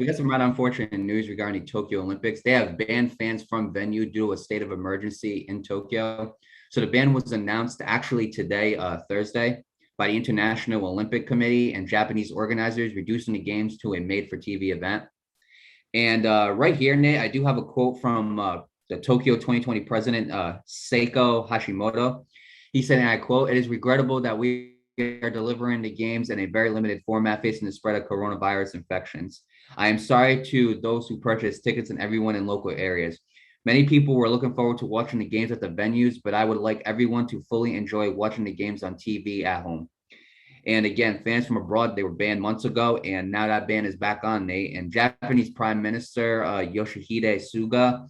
We got some rather unfortunate news regarding Tokyo Olympics. They have banned fans from venue due to a state of emergency in Tokyo. So the ban was announced actually today, Thursday, by the International Olympic Committee and Japanese organizers, reducing the games to a made-for-TV event. And right here, Nate, I do have a quote from the Tokyo 2020 president, Seiko Hashimoto. He said, and I quote, "It is regrettable that we are delivering the games in a very limited format facing the spread of coronavirus infections. I am sorry to those who purchased tickets and everyone in local areas. Many people were looking forward to watching the games at the venues, but I would like everyone to fully enjoy watching the games on TV at home." And again, fans from abroad, they were banned months ago, and now that ban is back on, Nate. And Japanese Prime Minister Yoshihide Suga,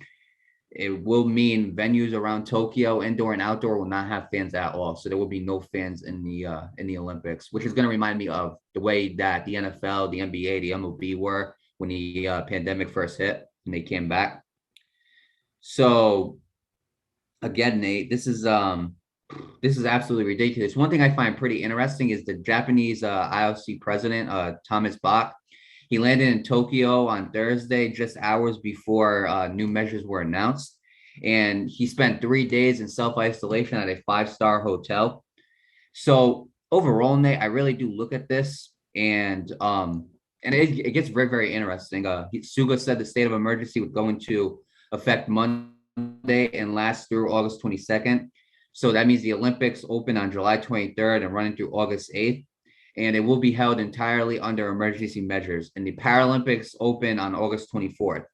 it will mean venues around Tokyo, indoor and outdoor, will not have fans at all. So there will be no fans in the Olympics, which is going to remind me of the way that the NFL, the NBA, the MLB were when the pandemic first hit and they came back. So again, Nate, this is absolutely ridiculous. One thing I find pretty interesting is the Japanese IOC president, Thomas Bach. He landed in Tokyo on Thursday, just hours before new measures were announced. And he spent 3 days in self-isolation at a 5-star hotel. So overall, Nate, I really do look at this and it gets very, very interesting. Suga said the state of emergency was going to affect Monday and last through August 22nd. So that means the Olympics open on July 23rd and running through August 8th. And it will be held entirely under emergency measures. And the Paralympics open on August 24th.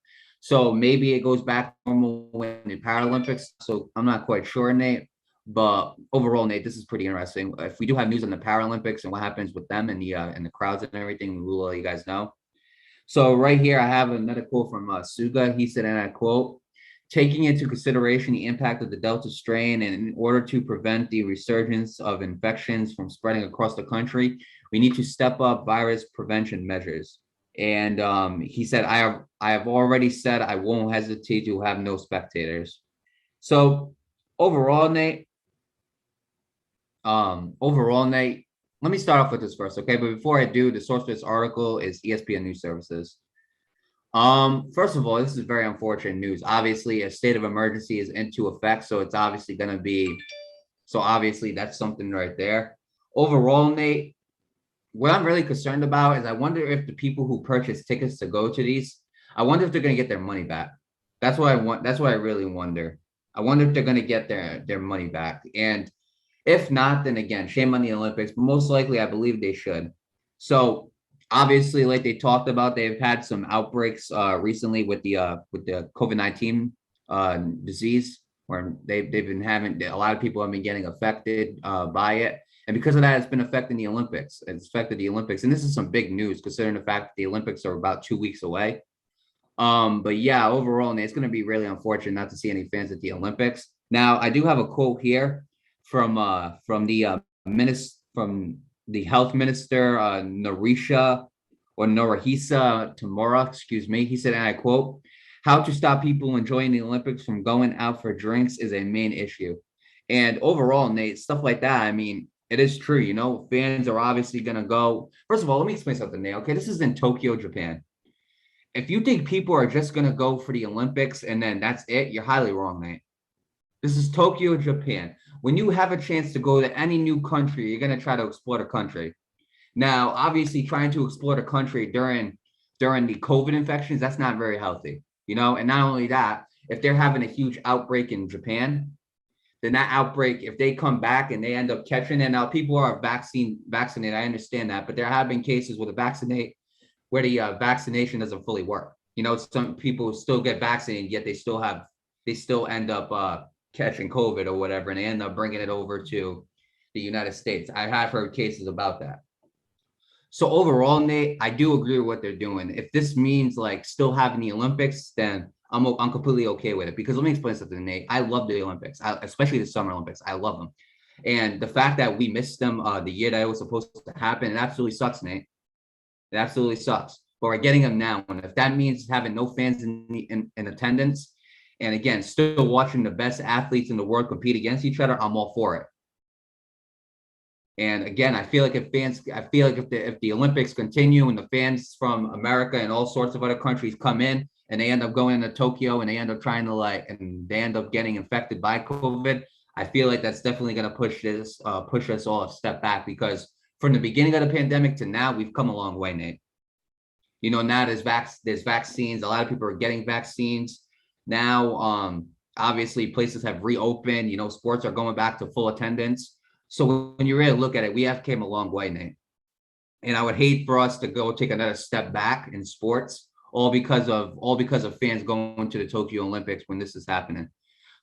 So maybe it goes back to normal when the Paralympics. So I'm not quite sure, Nate. But overall, Nate, this is pretty interesting. If we do have news on the Paralympics and what happens with them and the crowds and everything, we will let you guys know. So right here, I have another quote from Suga. He said, and I quote, "Taking into consideration the impact of the Delta strain and in order to prevent the resurgence of infections from spreading across the country, we need to step up virus prevention measures." And he said, I have already said I won't hesitate to have no spectators. So overall, Nate, let me start off with this first, okay? But before I do, the source for this article is ESPN News Services. First of all, this is very unfortunate news. Obviously, a state of emergency is into effect, so it's obviously going to be, so obviously that's something right there. Overall, Nate, what I'm really concerned about is I wonder if the people who purchase tickets to go to these, I wonder if they're going to get their money back. That's what I want. That's what I really wonder. I wonder if they're going to get their money back. And if not, then again, shame on the Olympics, but most likely I believe they should. So obviously, like they talked about, they've had some outbreaks recently with the COVID-19 disease, where they've been having, a lot of people have been getting affected by it. And because of that, it's been affecting the Olympics. It's affected the Olympics. And this is some big news considering the fact that the Olympics are about 2 weeks away. But yeah, overall, it's going to be really unfortunate not to see any fans at the Olympics. Now, I do have a quote here from the health minister, Narihisa Tamura, excuse me. He said, and I quote, "How to stop people enjoying the Olympics from going out for drinks is a main issue." And overall, Nate, stuff like that, I mean, it is true. You know, fans are obviously going to go. First of all, let me explain something, Nate. Okay, this is in Tokyo, Japan. If you think people are just going to go for the Olympics and then that's it, you're highly wrong, Nate. This is Tokyo, Japan. When you have a chance to go to any new country, you're going to try to explore the country. Now, obviously, trying to explore the country during the COVID infections, that's not very healthy, you know? And not only that, if they're having a huge outbreak in Japan, then that outbreak, if they come back and they end up catching it, now people are vaccinated, I understand that, but there have been cases where the vaccination doesn't fully work. You know, some people still get vaccinated, yet they still end up catching COVID or whatever, and they end up bringing it over to the United States. I have heard cases about that. So overall, Nate, I do agree with what they're doing. If this means like still having the Olympics, then I'm completely okay with it. Because let me explain something, Nate. I love the Olympics, especially the Summer Olympics. I love them. And the fact that we missed them the year that it was supposed to happen, it absolutely sucks, Nate. It absolutely sucks. But we're getting them now. And if that means having no fans in attendance, and again, still watching the best athletes in the world compete against each other, I'm all for it. And again, I feel like if the Olympics continue and the fans from America and all sorts of other countries come in and they end up going to Tokyo and they end up trying to and they end up getting infected by COVID, I feel like that's definitely going to push us all a step back, because from the beginning of the pandemic to now, we've come a long way, Nate. Now there's vaccines. A lot of people are getting vaccines now. Obviously, places have reopened. Sports are going back to full attendance. So when you really look at it, we have came a long way, Nate. And I would hate for us to go take another step back in sports, all because of fans going to the Tokyo Olympics when this is happening.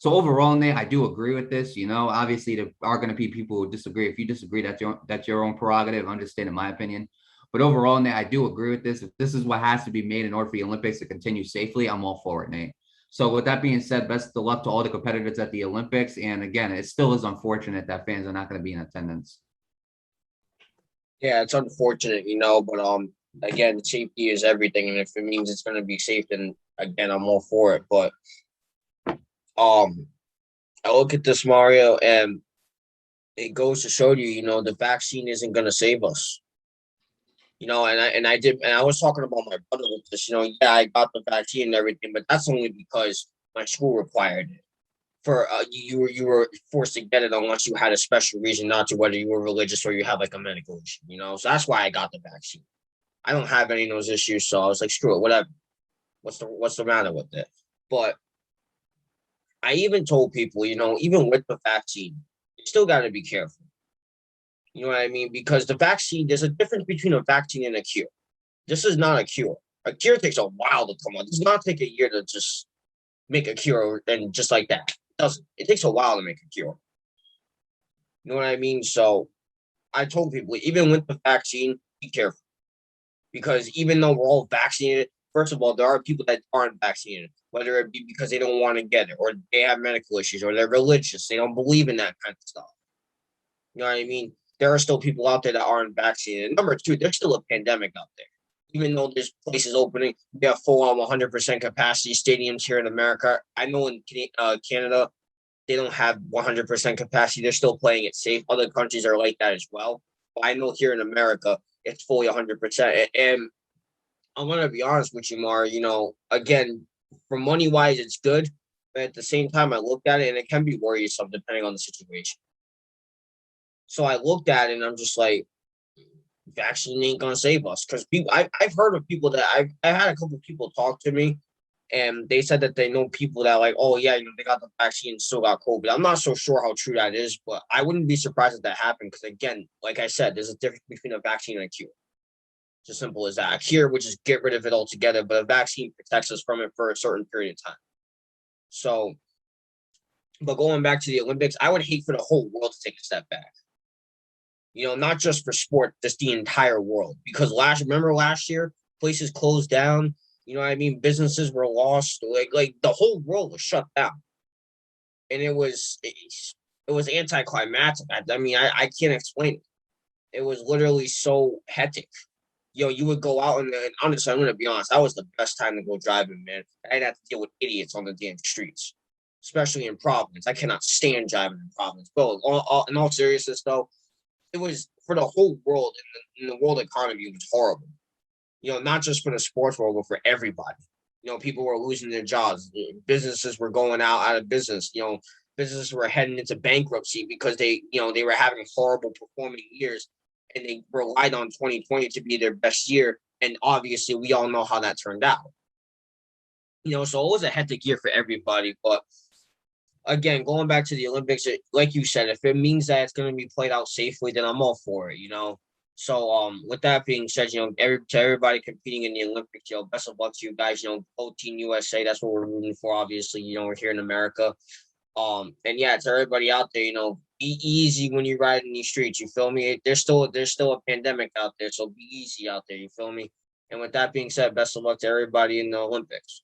So overall, Nate, I do agree with this. Obviously there are going to be people who disagree. If you disagree, that's your own prerogative. I'm just stating my opinion. But overall, Nate, I do agree with this. If this is what has to be made in order for the Olympics to continue safely, I'm all for it, Nate. So with that being said, best of luck to all the competitors at the Olympics. And again, it still is unfortunate that fans are not going to be in attendance. Yeah, it's unfortunate, but again, safety is everything. And if it means it's going to be safe, then again, I'm all for it. But I look at this, Mario, and it goes to show you, the vaccine isn't going to save us. And I was talking about my brother with this. Yeah, I got the vaccine and everything, but that's only because my school required it. For you were forced to get it unless you had a special reason not to, whether you were religious or you have like a medical issue. So that's why I got the vaccine. I don't have any of those issues, so I was like, screw it, whatever. What's the matter with it? But I even told people, even with the vaccine, you still got to be careful. You know what I mean? Because the vaccine, there's a difference between a vaccine and a cure. This is not a cure. A cure takes a while to come out. It does not take a year to just make a cure and just like that. It doesn't. It takes a while to make a cure. You know what I mean? So I told people, even with the vaccine, be careful. Because even though we're all vaccinated, first of all, there are people that aren't vaccinated, whether it be because they don't want to get it, or they have medical issues, or they're religious. They don't believe in that kind of stuff. You know what I mean? There are still people out there that aren't vaccinated. Number two, there's still a pandemic out there. Even though there's places opening, we have full on 100% capacity stadiums here in America. I know in Canada, they don't have 100% capacity. They're still playing it safe. Other countries are like that as well. But I know here in America, it's fully 100%. And I'm going to be honest with you, Mar, again, for money-wise, it's good. But at the same time, I looked at it, and it can be worrisome depending on the situation. So I looked at it and I'm just like, vaccine ain't gonna save us, because I've heard of people that I've had a couple of people talk to me, and they said that they know people that like, oh yeah, they got the vaccine and still got COVID. I'm not so sure how true that is, but I wouldn't be surprised if that happened, because again, like I said, there's a difference between a vaccine and a cure. It's as simple as that. A cure would just get rid of it altogether, but a vaccine protects us from it for a certain period of time. So, but going back to the Olympics, I would hate for the whole world to take a step back. Not just for sport, just the entire world. Because remember last year, places closed down. You know what I mean? Businesses were lost. Like the whole world was shut down, and it was anticlimactic. I mean, I can't explain it. It was literally so hectic. You would go out and honestly, I'm gonna be honest, that was the best time to go driving, man. I didn't have to deal with idiots on the damn streets, especially in Providence. I cannot stand driving in Providence. But in all seriousness, though, it was for the whole world, in the world economy, it was horrible. Not just for the sports world, but for everybody. People were losing their jobs. Businesses were going out of business. Businesses were heading into bankruptcy because they were having horrible performing years, and they relied on 2020 to be their best year. And obviously, we all know how that turned out. So it was a hectic year for everybody, but again, going back to the Olympics, like you said, if it means that it's going to be played out safely, then I'm all for it, So, with that being said, to everybody competing in the Olympics, best of luck to you guys. Go Team USA. That's what we're rooting for. Obviously, we're here in America. And yeah, to everybody out there, be easy when you ride in these streets. You feel me? There's still a pandemic out there, so be easy out there. You feel me? And with that being said, best of luck to everybody in the Olympics.